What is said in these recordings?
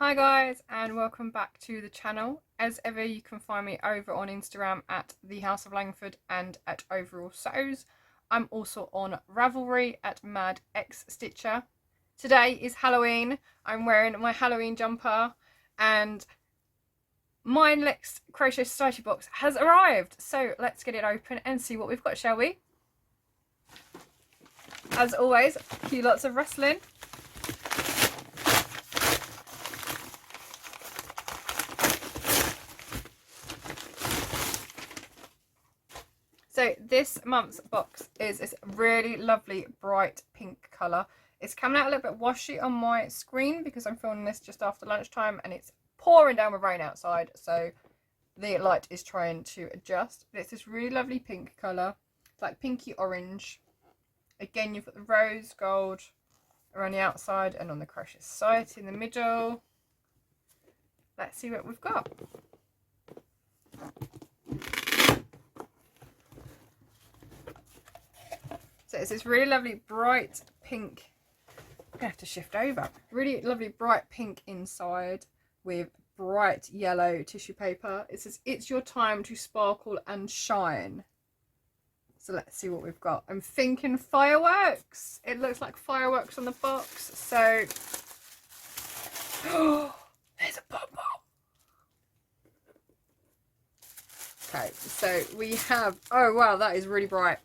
Hi guys, and welcome back to the channel. As ever, you can find me over on Instagram at the House of Langford and at Overall Sews. I'm also on Ravelry at Mad X Stitcher. Today is Halloween. I'm wearing my Halloween jumper and my next Crochet Society box has arrived. So let's get it open and see what we've got, shall we? As always, cue lots of rustling. So this month's box is this really lovely bright pink colour. It's coming out a little bit washy on my screen because I'm filming this just after lunchtime and it's pouring down with rain outside, so the light is trying to adjust. But it's this really lovely pink colour. It's like pinky orange. Again, you've got the rose gold around the outside and on the Crochet Society in the middle. Let's see what we've got. So it's this really lovely bright pink, I'm gonna have to shift over, really lovely bright pink inside with bright yellow tissue paper. It says, "It's your time to sparkle and shine." So let's see what we've got. I'm thinking fireworks. It looks like fireworks on the box. So, oh, there's a pompom. Okay, so we have, oh wow, that is really bright.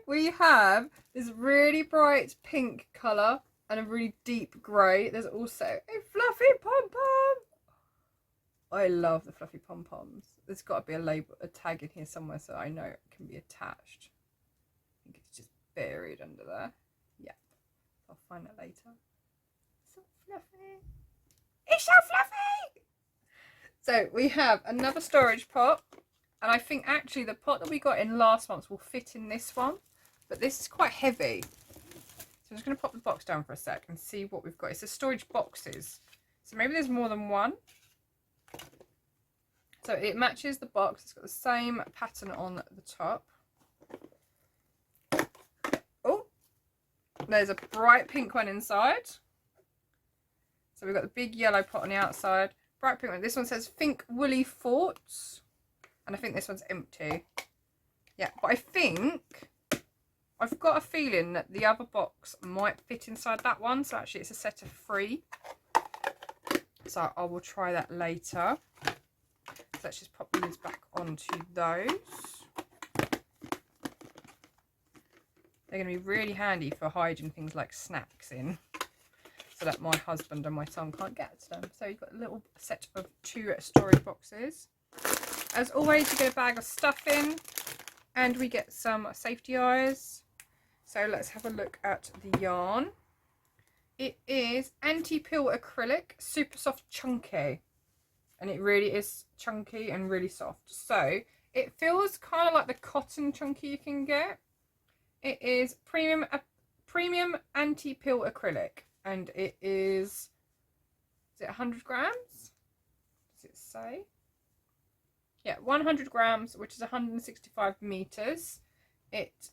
We have this really bright pink colour and a really deep grey. There's also a fluffy pom-pom. I love the fluffy pom-poms. There's got to be a label, a tag in here somewhere so I know it can be attached. I think it's just buried under there. Yeah, I'll find it later. So fluffy. It's so fluffy! So we have another storage pot. And I think actually the pot that we got in last month will fit in this one. But this is quite heavy. So I'm just going to pop the box down for a sec and see what we've got. It's the storage boxes. So maybe there's more than one. So it matches the box. It's got the same pattern on the top. Oh, there's a bright pink one inside. So we've got the big yellow pot on the outside. Bright pink one. This one says Think Woolly Forts. And I think this one's empty. Yeah, but I think I've got a feeling that the other box might fit inside that one. So actually it's a set of 3. So I will try that later. So let's just pop these back onto those. They're going to be really handy for hiding things like snacks in, so that my husband and my son can't get to them. So you've got a little set of 2 storage boxes. As always, you get a bag of stuffing and we get some safety eyes. So let's have a look at the yarn. It is anti-pill acrylic, super soft chunky. And it really is chunky and really soft. So it feels kind of like the cotton chunky you can get. It is premium anti-pill acrylic. And it is it 100 grams? Does it say? Yeah, 100 grams, which is 165 meters.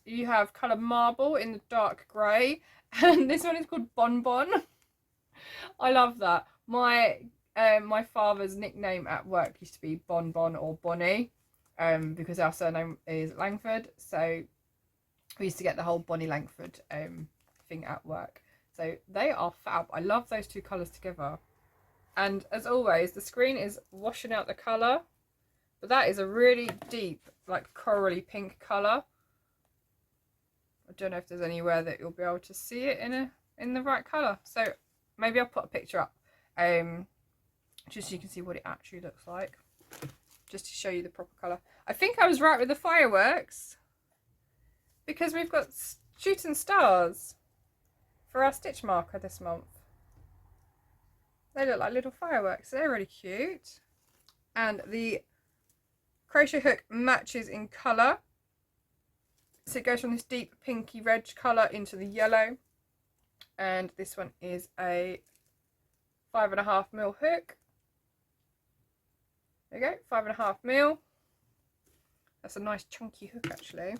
You have colour marble in the dark grey, and this one is called BonBon. I love that. My father's nickname at work used to be BonBon or Bonnie, because our surname is Langford, so we used to get the whole Bonnie Langford thing at work. So they are fab. I love those 2 colours together. And as always, the screen is washing out the colour. But that is a really deep, like corally pink colour. I don't know if there's anywhere that you'll be able to see it in the right colour. So maybe I'll put a picture up, just so you can see what it actually looks like, just to show you the proper colour. I think I was right with the fireworks, because we've got shooting stars for our stitch marker this month. They look like little fireworks. They're really cute. And the crochet hook matches in colour, so it goes from this deep pinky red colour into the yellow. And this one is a 5.5mm hook. There you go, 5.5mm. That's a nice chunky hook actually.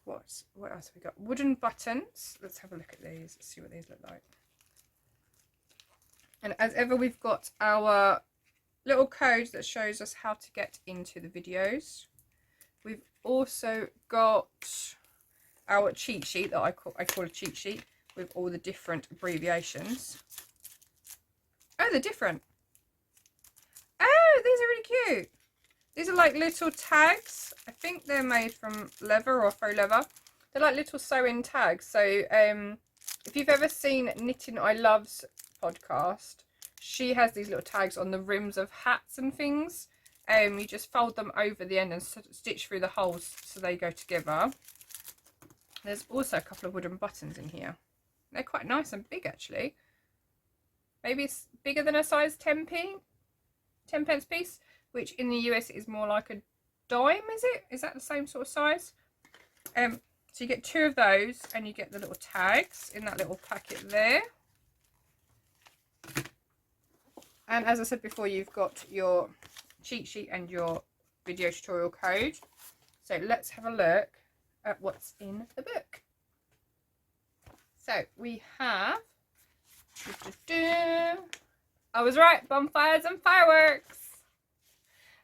What else have we got? Wooden buttons. Let's have a look at these. Let's see what these look like. And as ever, we've got our little code that shows us how to get into the videos. We've also got our cheat sheet that I call a cheat sheet with all the different abbreviations. Oh, they're different. Oh, these are really cute. These are like little tags. I think they're made from leather or faux leather. They're like little sew-in tags. So if you've ever seen Knitting I Love's podcast, she has these little tags on the rims of hats and things. You just fold them over the end and stitch through the holes so they go together. There's also a couple of wooden buttons in here. They're quite nice and big actually. Maybe it's bigger than a size 10p, 10 pence piece, which in the US is more like a dime, is it? Is that the same sort of size? So you get 2 of those and you get the little tags in that little packet there. And as I said before, you've got your cheat sheet and your video tutorial code. So let's have a look at what's in the book. So we have, I was right, bonfires and fireworks.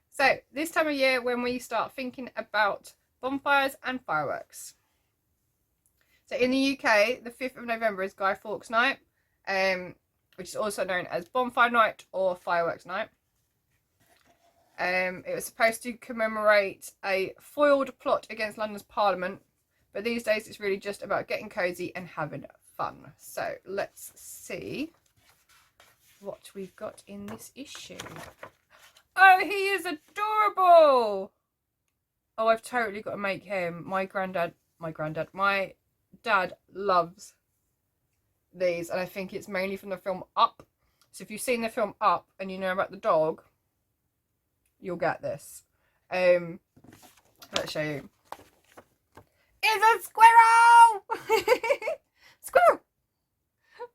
So this time of year when we start thinking about bonfires and fireworks. So in the UK, the 5th of November is Guy Fawkes Night, which is also known as Bonfire Night or Fireworks Night. It was supposed to commemorate a foiled plot against London's Parliament, but these days it's really just about getting cosy and having fun. So let's see what we've got in this issue. Oh, he is adorable! Oh, I've totally got to make him. My dad loves these, and I think it's mainly from the film Up. So if you've seen the film Up and you know about the dog, you'll get this. Let's show you. It's a squirrel! Squirrel!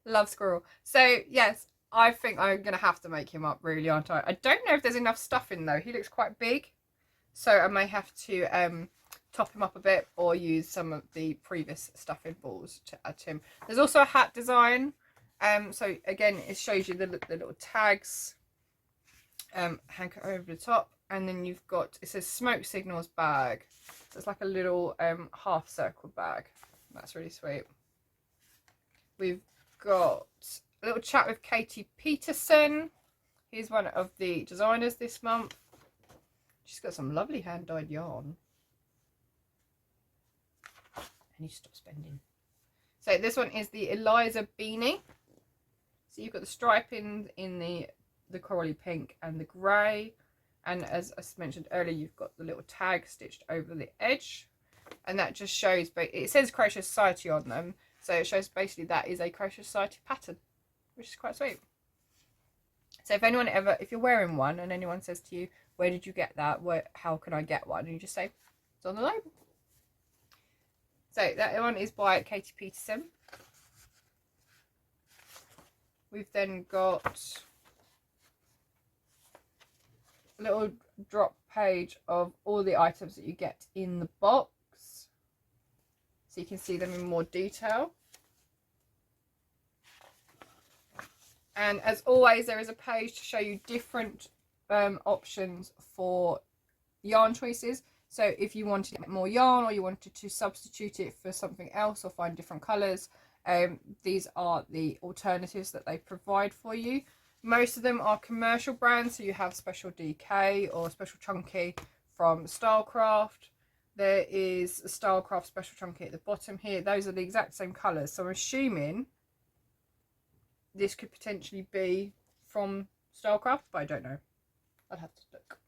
Love squirrel. So yes, I think I'm gonna have to make him up, really, aren't I? I don't know if there's enough stuff in though. He looks quite big, so I may have to top him up a bit or use some of the previous stuffing balls to add to him. There's also a hat design. So again, it shows you the little tags, hang over the top, and then you've got, it says smoke signals bag. So it's like a little half circle bag. That's really sweet. We've got a little chat with Katie Peterson. He's one of the designers this month. She's got some lovely hand-dyed yarn. I need to stop spending. So this one is the Eliza beanie. So you've got the striping in the corally pink and the grey. And as I mentioned earlier, you've got the little tag stitched over the edge. And that just shows, it says Crochet Society on them. So it shows basically that is a Crochet Society pattern, which is quite sweet. So if anyone ever, if you're wearing one and anyone says to you, where did you get that? How can I get one? And you just say, it's on the label. So that one is by Katie Peterson. We've then got a little drop page of all the items that you get in the box. So you can see them in more detail. And as always, there is a page to show you different options for yarn choices. So if you wanted to get more yarn or you wanted to substitute it for something else or find different colours, these are the alternatives that they provide for you. Most of them are commercial brands, so you have Special DK or Special Chunky from Stylecraft. There is a Stylecraft Special Chunky at the bottom here. Those are the exact same colours, so I'm assuming this could potentially be from Stylecraft, but I don't know. I'll have to look.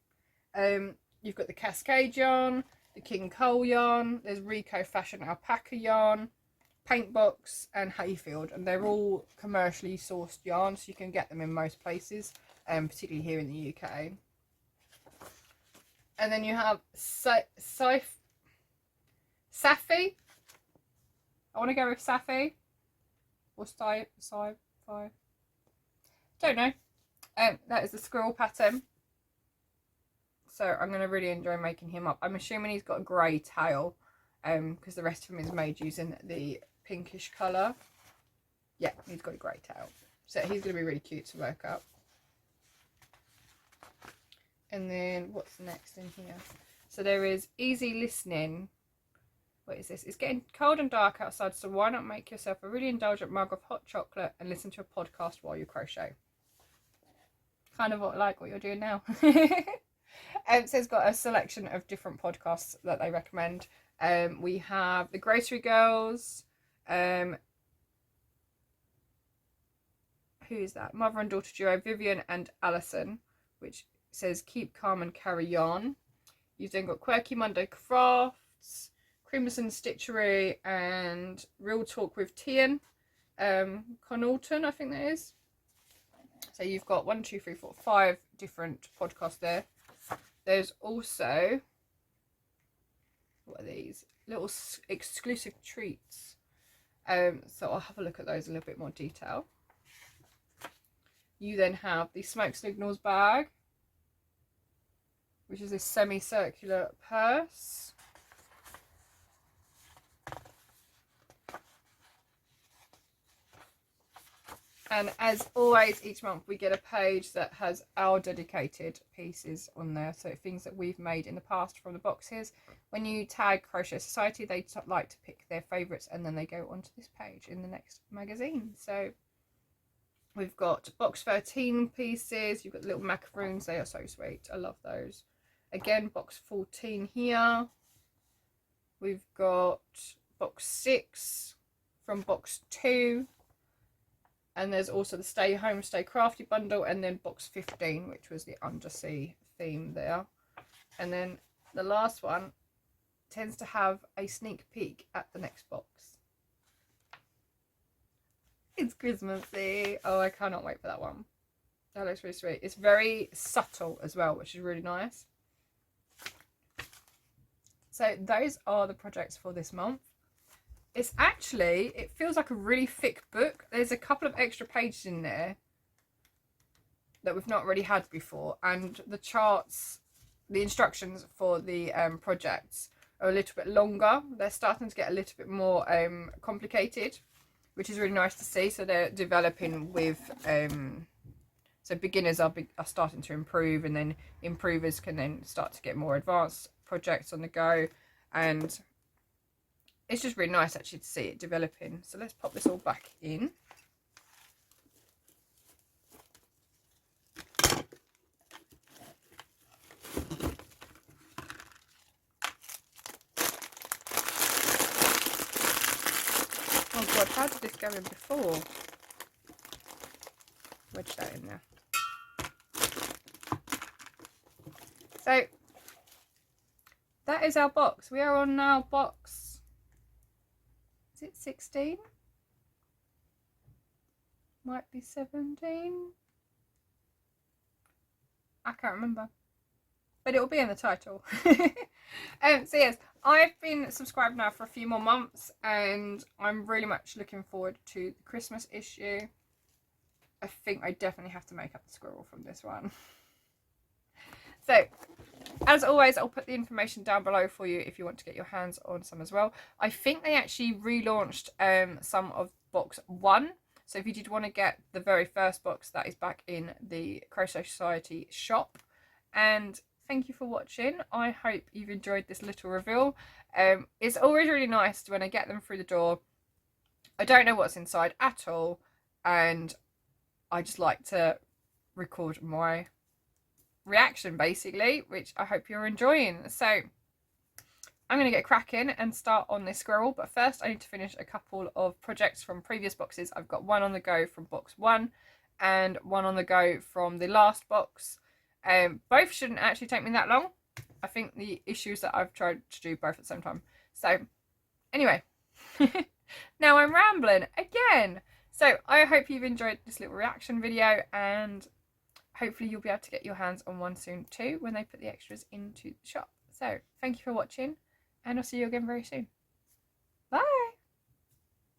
You've got the Cascade yarn, the King Cole yarn, there's Rico Fashion Alpaca yarn, Paintbox and Hayfield, and they're all commercially sourced yarn, so you can get them in most places, particularly here in the UK. And then you have Safi. I want to go with Safi or Safi. Don't know. That is the squirrel pattern. So I'm going to really enjoy making him up. I'm assuming he's got a grey tail, because the rest of him is made using the pinkish colour. Yeah, he's got a grey tail. So he's going to be really cute to work up. And then what's next in here? So there is easy listening. What is this? It's getting cold and dark outside, so why not make yourself a really indulgent mug of hot chocolate and listen to a podcast while you crochet? Kind of like what you're doing now. So it's got a selection of different podcasts that they recommend. We have the Grocery Girls. Who is that? Mother and daughter duo Vivian and Alison, which says keep calm and carry on. You've then got Quirky Monday Crafts, Crimson Stitchery, and Real Talk with Tian Connaughton, I think that is. So you've got 1, 2, 3, 4, 5 different podcasts there. There's also, what are these? Little exclusive treats. So I'll have a look at those in a little bit more detail. You then have the Smoke Signals bag, which is this semicircular purse. And as always, each month we get a page that has our dedicated pieces on there. So things that we've made in the past from the boxes. When you tag Crochet Society, they like to pick their favourites and then they go onto this page in the next magazine. So we've got box 13 pieces. You've got little macaroons. They are so sweet. I love those. Again, box 14 here. We've got box 6 from box 2. And there's also the Stay Home, Stay Crafty bundle, and then box 15, which was the undersea theme there. And then the last one tends to have a sneak peek at the next box. It's Christmassy. Oh, I cannot wait for that one. That looks really sweet. It's very subtle as well, which is really nice. So those are the projects for this month. It's actually, it feels like a really thick book. There's a couple of extra pages in there that we've not really had before. And the charts, the instructions for the projects are a little bit longer. They're starting to get a little bit more complicated, which is really nice to see. So they're developing with, so beginners are starting to improve, and then improvers can then start to get more advanced projects on the go. And it's just really nice actually to see it developing. So let's pop this all back in. Oh God, how did this go in before? Wedge that in there. So that is our box. We are on now box, is it 16? Might be 17. I can't remember, but it will be in the title. So yes, I've been subscribed now for a few more months, and I'm really much looking forward to the Christmas issue. I think I definitely have to make up the squirrel from this one. So as always, I'll put the information down below for you if you want to get your hands on some as well. I think they actually relaunched some of box 1. So if you did want to get the very first box, that is back in the Crochet Society shop. And thank you for watching. I hope you've enjoyed this little reveal. It's always really nice when I get them through the door. I don't know what's inside at all, and I just like to record my reaction basically, which I hope you're enjoying. So I'm going to get cracking and start on this squirrel, but first I need to finish a couple of projects from previous boxes. I've got one on the go from box 1 and one on the go from the last box. Both shouldn't actually take me that long. I think the issues that I've tried to do both at the same time. So anyway, now I'm rambling again. So I hope you've enjoyed this little reaction video, and hopefully you'll be able to get your hands on one soon too when they put the extras into the shop. So thank you for watching, and I'll see you again very soon. Bye!